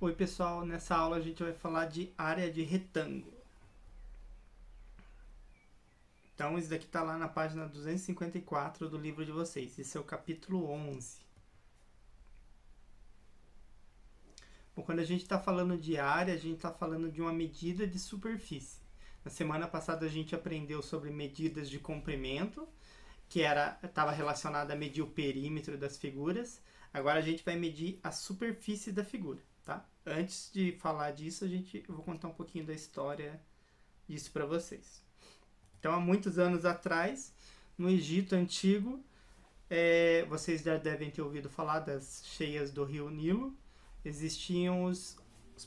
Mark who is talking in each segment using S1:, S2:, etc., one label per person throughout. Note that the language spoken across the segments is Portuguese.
S1: Oi pessoal, nessa aula a gente vai falar de área de retângulo. Então isso daqui está lá na página 254 do livro de vocês, esse é o capítulo 11. Bom, quando a gente está falando de área, a gente está falando de uma medida de superfície. Na semana passada a gente aprendeu sobre medidas de comprimento, que estava relacionada a medir o perímetro das figuras. Agora a gente vai medir a superfície da figura, tá? Antes de falar disso, eu vou contar um pouquinho da história disso para vocês. Então, há muitos anos atrás, no Egito Antigo, vocês já devem ter ouvido falar das cheias do rio Nilo. Existiam os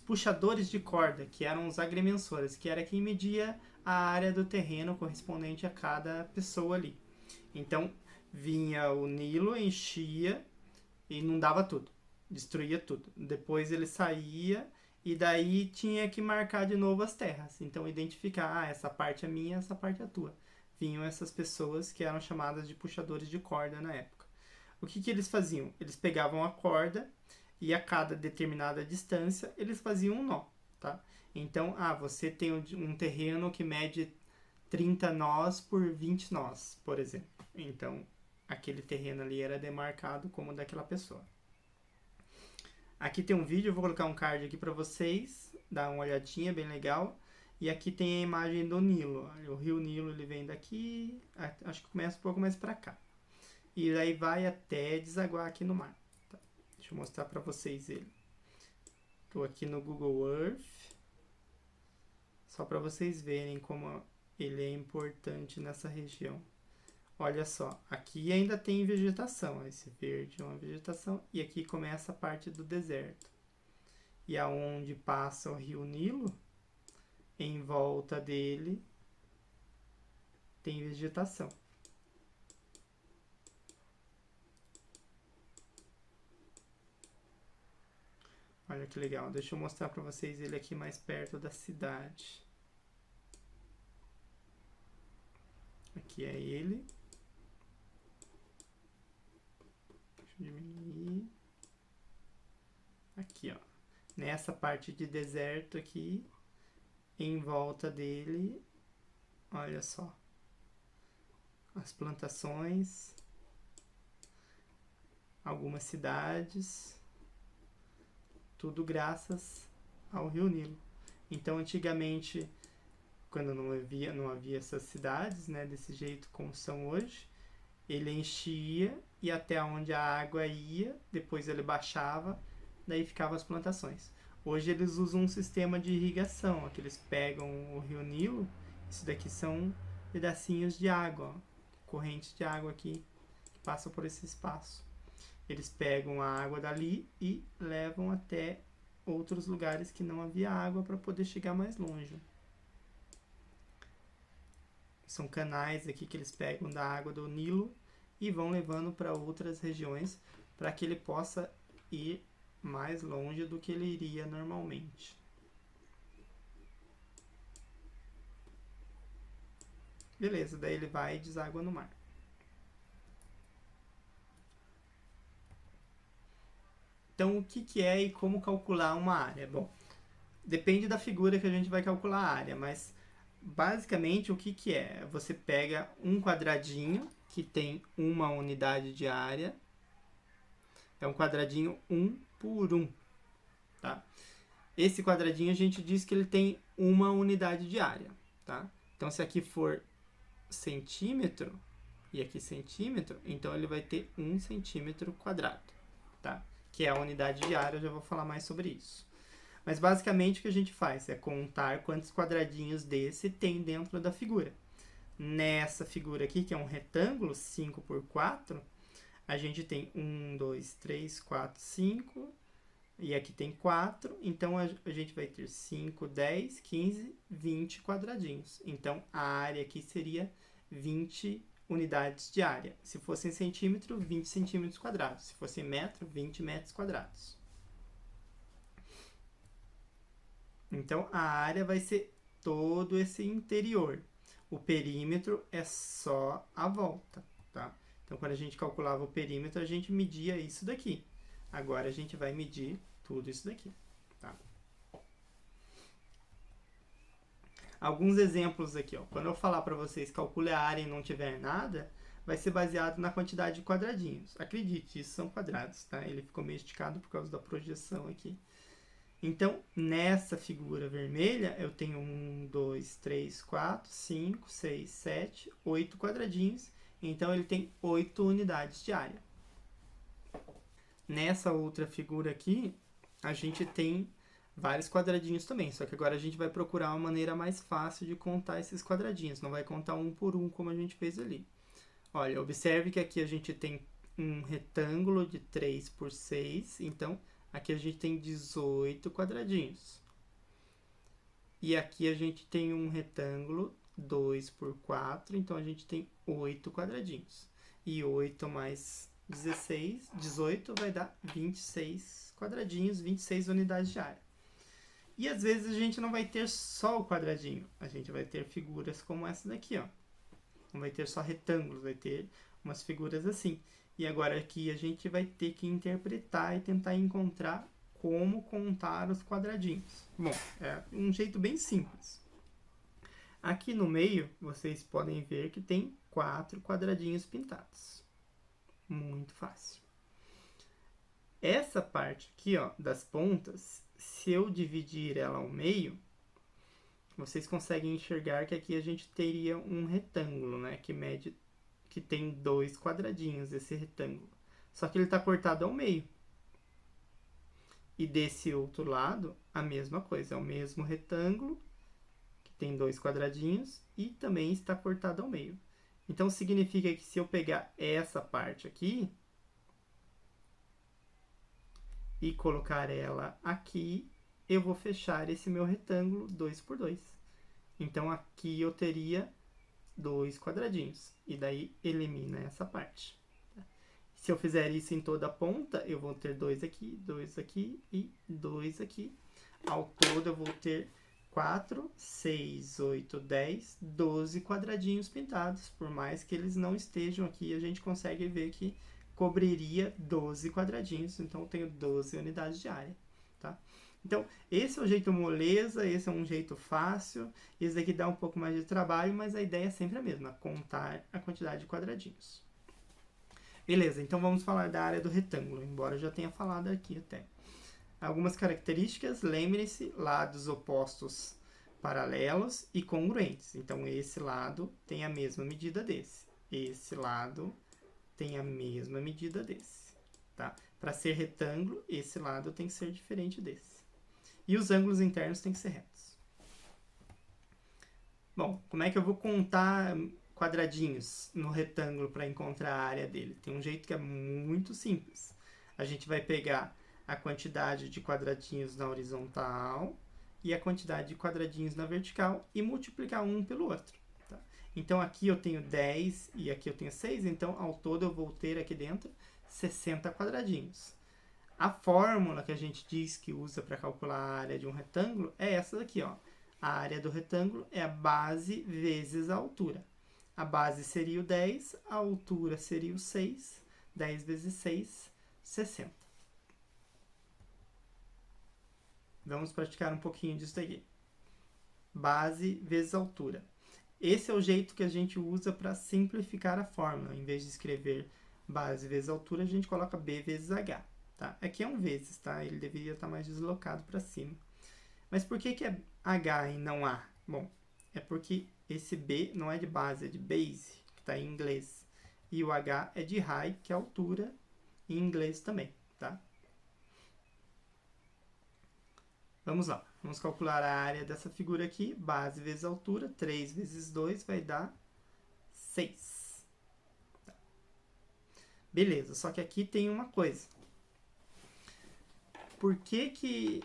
S1: puxadores de corda, que eram os agrimensores, que era quem media a área do terreno correspondente a cada pessoa ali. Então, vinha o Nilo, enchia e inundava tudo, destruía tudo. Depois ele saía e daí tinha que marcar de novo as terras. Então, identificar, essa parte é minha, essa parte é tua. Vinham essas pessoas que eram chamadas de puxadores de corda na época. O que eles faziam? Eles pegavam a corda e a cada determinada distância eles faziam um nó, tá? Então, você tem um terreno que mede 30 nós por 20 nós, por exemplo. Então, aquele terreno ali era demarcado como daquela pessoa. Aqui tem um vídeo, eu vou colocar um card aqui para vocês, dar uma olhadinha, bem legal. E aqui tem a imagem do Nilo. O rio Nilo, ele vem daqui, acho que começa um pouco mais para cá. E daí vai até desaguar aqui no mar. Tá? Deixa eu mostrar para vocês ele. Estou aqui no Google Earth, só para vocês verem como ele é importante nessa região. Olha só, aqui ainda tem vegetação, esse verde é uma vegetação, e aqui começa a parte do deserto. E aonde passa o rio Nilo, em volta dele tem vegetação. Olha que legal, deixa eu mostrar para vocês ele aqui mais perto da cidade. Aqui é ele. Deixa eu diminuir. Aqui, ó. Nessa parte de deserto aqui, em volta dele, olha só. As plantações, algumas cidades, tudo graças ao rio Nilo. Então, antigamente, quando não havia essas cidades, né, desse jeito como são hoje, ele enchia e até onde a água ia, depois ele baixava, daí ficavam as plantações. Hoje eles usam um sistema de irrigação, que eles pegam o rio Nilo, isso daqui são pedacinhos de água, ó, correntes de água aqui que passam por esse espaço. Eles pegam a água dali e levam até outros lugares que não havia água para poder chegar mais longe. São canais aqui que eles pegam da água do Nilo e vão levando para outras regiões para que ele possa ir mais longe do que ele iria normalmente. Beleza, daí ele vai e deságua no mar. Então, o que é e como calcular uma área? Bom, depende da figura que a gente vai calcular a área, mas basicamente o que é? Você pega um quadradinho que tem uma unidade de área, é um quadradinho 1 por 1, tá? Esse quadradinho a gente diz que ele tem uma unidade de área, tá? Então, se aqui for centímetro e aqui centímetro, então ele vai ter 1 centímetro quadrado, tá? Que é a unidade de área, eu já vou falar mais sobre isso. Mas basicamente o que a gente faz é contar quantos quadradinhos desse tem dentro da figura. Nessa figura aqui, que é um retângulo 5 por 4, a gente tem 1, 2, 3, 4, 5, e aqui tem 4, então a gente vai ter 5, 10, 15, 20 quadradinhos. Então a área aqui seria 20 unidades de área. Se fosse em centímetro, 20 centímetros quadrados. Se fosse em metro, 20 metros quadrados. Então, a área vai ser todo esse interior. O perímetro é só a volta, tá? Então, quando a gente calculava o perímetro, a gente media isso daqui. Agora, a gente vai medir tudo isso daqui, tá? Alguns exemplos aqui, ó. Quando eu falar para vocês calcule a área e não tiver nada, vai ser baseado na quantidade de quadradinhos. Acredite, isso são quadrados, tá? Ele ficou meio esticado por causa da projeção aqui. Então, nessa figura vermelha, eu tenho 1, 2, 3, 4, 5, 6, 7, 8 quadradinhos. Então, ele tem 8 unidades de área. Nessa outra figura aqui, a gente tem vários quadradinhos também, só que agora a gente vai procurar uma maneira mais fácil de contar esses quadradinhos, não vai contar um por um como a gente fez ali. Olha, observe que aqui a gente tem um retângulo de 3 por 6, então aqui a gente tem 18 quadradinhos. E aqui a gente tem um retângulo 2 por 4, então a gente tem 8 quadradinhos. E 8 mais 16, 18 vai dar 26 quadradinhos, 26 unidades de área. E às vezes a gente não vai ter só o quadradinho, a gente vai ter figuras como essa daqui, ó. Não vai ter só retângulos, vai ter umas figuras assim. E agora aqui a gente vai ter que interpretar e tentar encontrar como contar os quadradinhos. Bom, é um jeito bem simples. Aqui no meio, vocês podem ver que tem 4 quadradinhos pintados. Muito fácil. Essa parte aqui, ó, das pontas, se eu dividir ela ao meio, vocês conseguem enxergar que aqui a gente teria um retângulo, né? Que tem 2 quadradinhos, esse retângulo. Só que ele está cortado ao meio. E desse outro lado, a mesma coisa. É o mesmo retângulo, que tem 2 quadradinhos, e também está cortado ao meio. Então, significa que se eu pegar essa parte aqui e colocar ela aqui, eu vou fechar esse meu retângulo 2 por 2. Então, aqui eu teria 2 quadradinhos. E daí, elimina essa parte. Se eu fizer isso em toda a ponta, eu vou ter 2 aqui e 2 aqui. Ao todo, eu vou ter 4, 6, 8, 10, 12 quadradinhos pintados. Por mais que eles não estejam aqui, a gente consegue ver que cobriria 12 quadradinhos. Então, eu tenho 12 unidades de área. Tá? Então, esse é o jeito moleza, esse é um jeito fácil. Esse daqui dá um pouco mais de trabalho, mas a ideia é sempre a mesma, contar a quantidade de quadradinhos. Beleza, então vamos falar da área do retângulo, embora eu já tenha falado aqui até. Algumas características, lembre-se, lados opostos paralelos e congruentes. Então, esse lado tem a mesma medida desse. Esse lado tem a mesma medida desse. Tá? Para ser retângulo, esse lado tem que ser diferente desse. E os ângulos internos têm que ser retos. Bom, como é que eu vou contar quadradinhos no retângulo para encontrar a área dele? Tem um jeito que é muito simples. A gente vai pegar a quantidade de quadradinhos na horizontal e a quantidade de quadradinhos na vertical e multiplicar um pelo outro. Tá? Então, aqui eu tenho 10 e aqui eu tenho 6, então, ao todo, eu vou ter aqui dentro 60 quadradinhos. A fórmula que a gente diz que usa para calcular a área de um retângulo é essa daqui, ó. A área do retângulo é a base vezes a altura. A base seria o 10, a altura seria o 6. 10 vezes 6, 60. Vamos praticar um pouquinho disso daqui. Base vezes altura. Esse é o jeito que a gente usa para simplificar a fórmula. Em vez de escrever base vezes altura, a gente coloca B vezes H. Tá? Aqui é um vezes, tá? Ele deveria estar mais deslocado para cima. Mas por que é H e não A? Bom, é porque esse B não é de base, é de base, que está em inglês. E o H é de height, que é altura, em inglês também, tá? Vamos lá. Vamos calcular a área dessa figura aqui. Base vezes altura. 3 vezes 2 vai dar 6. Tá. Beleza, só que aqui tem uma coisa. Por que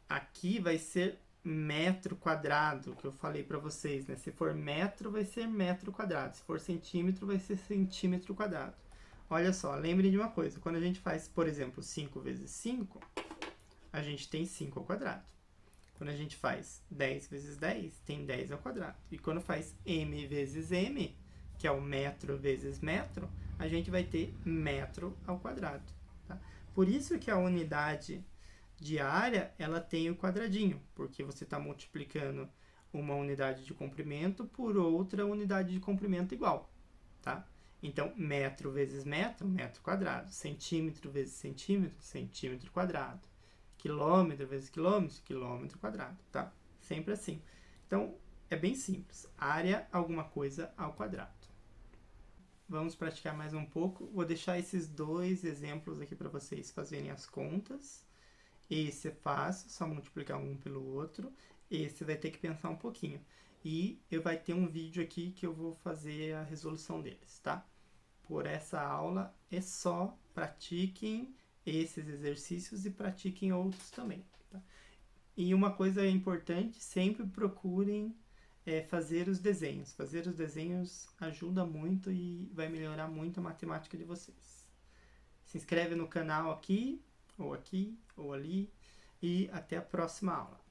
S1: aqui vai ser metro quadrado, que eu falei para vocês, né? Se for metro, vai ser metro quadrado. Se for centímetro, vai ser centímetro quadrado. Olha só, lembrem de uma coisa. Quando a gente faz, por exemplo, 5 vezes 5, a gente tem 5 ao quadrado. Quando a gente faz 10 vezes 10, tem 10 ao quadrado. E quando faz m vezes m, que é o metro vezes metro, a gente vai ter metro ao quadrado. Tá? Por isso que a unidade de área, ela tem o quadradinho, porque você está multiplicando uma unidade de comprimento por outra unidade de comprimento igual, tá? Então, metro vezes metro, metro quadrado. Centímetro vezes centímetro, centímetro quadrado. Quilômetro vezes quilômetro, quilômetro quadrado, tá? Sempre assim. Então, é bem simples. Área, alguma coisa ao quadrado. Vamos praticar mais um pouco. Vou deixar esses dois exemplos aqui para vocês fazerem as contas. Esse é fácil, só multiplicar um pelo outro. Esse vai ter que pensar um pouquinho. E eu vai ter um vídeo aqui que eu vou fazer a resolução deles, tá? Por essa aula é só pratiquem esses exercícios e pratiquem outros também, tá? E uma coisa importante, sempre procurem fazer os desenhos. Fazer os desenhos ajuda muito e vai melhorar muito a matemática de vocês. Se inscreve no canal aqui, ou ali, e até a próxima aula.